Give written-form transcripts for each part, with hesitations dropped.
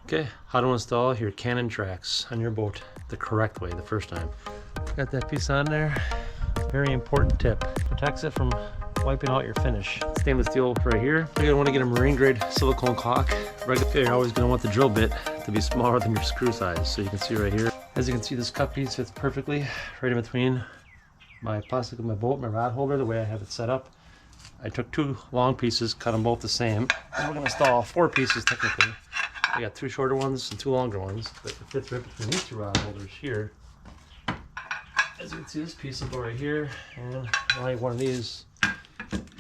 Okay, how to install your Canon tracks on your boat the correct way the first time. Got that piece on there. Very important tip. Protects it from wiping out your finish. Stainless steel right here. You're gonna want to get a marine grade silicone caulk. Okay, you're always gonna want the drill bit to be smaller than your screw size. So you can see right here. As you can see, this cut piece fits perfectly right in between my plastic of my boat, my rod holder, the way I have it set up. I took two long pieces, cut them both the same. And we're gonna install 4 pieces technically. I got 2 shorter ones and 2 longer ones, but it fits right between these 2 rod holders here. As you can see, this piece will go right here, and I'll have one of these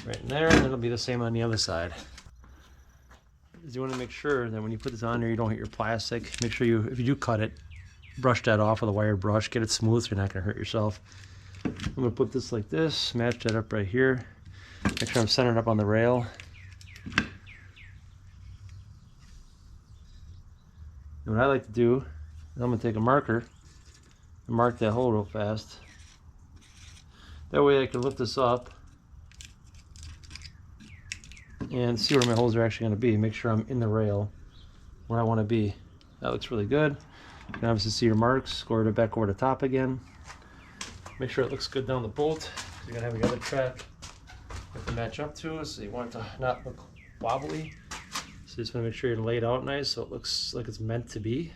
right in there, and it'll be the same on the other side. You want to make sure that when you put this on there, you don't hit your plastic. Make sure you, if you do cut it, brush that off with a wire brush. Get it smooth so you're not going to hurt yourself. I'm going to put this like this, match that up right here. Make sure I'm centered up on the rail. And what I like to do is I'm going to take a marker and mark that hole real fast. That way I can lift this up and see where my holes are actually going to be. Make sure I'm in the rail where I want to be. That looks really good. You can obviously see your marks. Score it back over the top again. Make sure it looks good down the bolt. You're going to have your other track you have to match up to, so you want it to not look wobbly. So you just want to make sure you're laid out nice so it looks like it's meant to be.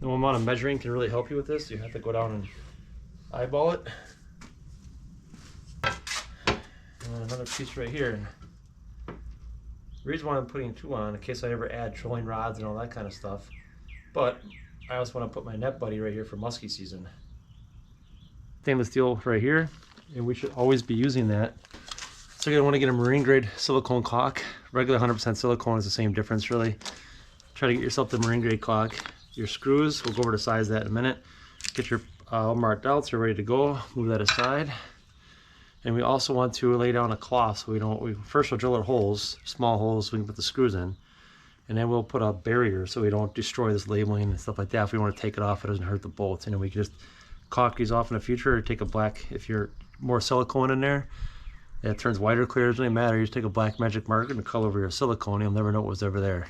No amount of measuring can really help you with this. You have to go down and eyeball it. And another piece right here. The reason why I'm putting 2 on, in case I ever add trolling rods and all that kind of stuff. But I also want to put my net buddy right here for musky season. Stainless steel right here, and we should always be using that. So you're going to want to get a marine grade silicone caulk. Regular 100% silicone is the same difference really. Try to get yourself the marine grade caulk. Your screws, we'll go over the size of that in a minute. Get your all marked out so you're ready to go. Move that aside. And we also want to lay down a cloth so first we'll drill our holes, small holes so we can put the screws in. And then we'll put a barrier so we don't destroy this labeling and stuff like that. If we want to take it off, it doesn't hurt the bolts. And then we can just caulk these off in the future, or take a black, if you're more silicone in there, it turns white or clear, it doesn't really matter. You just take a black magic marker and color over your silicone, you'll never know what was ever there.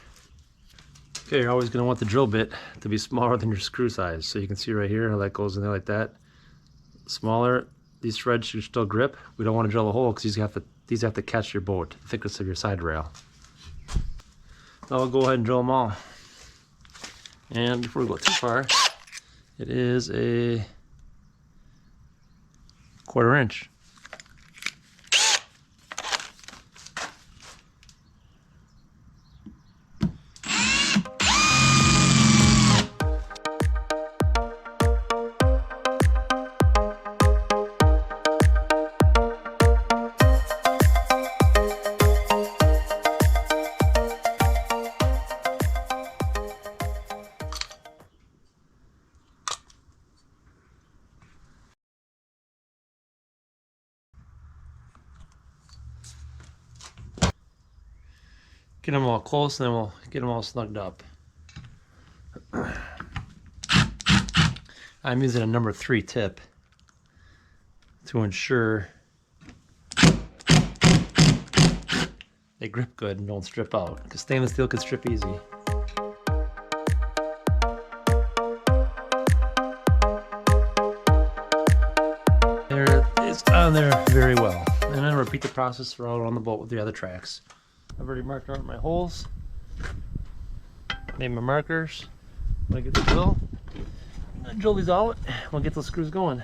Okay, you're always going to want the drill bit to be smaller than your screw size. So you can see right here how that goes in there like that. Smaller, these threads should still grip. We don't want to drill a hole because these have to catch your boat, the thickness of your side rail. Now we'll go ahead and drill them all. And before we go too far, it is a 1/4 inch. Get them all close and then we'll get them all snugged up. I'm using a number 3 tip to ensure they grip good and don't strip out, because stainless steel can strip easy. There, it's on there very well. And then repeat the process around the boat with the other tracks. I've already marked out my holes, made my markers. When I get the drill, drill these out, we'll get those screws going.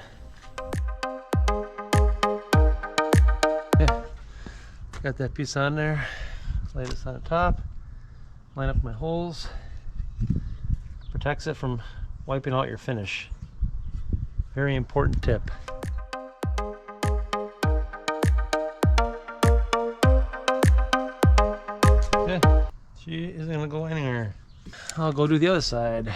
Yeah. Got that piece on there, lay this on the top, line up my holes, protects it from wiping out your finish. Very important tip. She isn't gonna go anywhere. I'll go do the other side.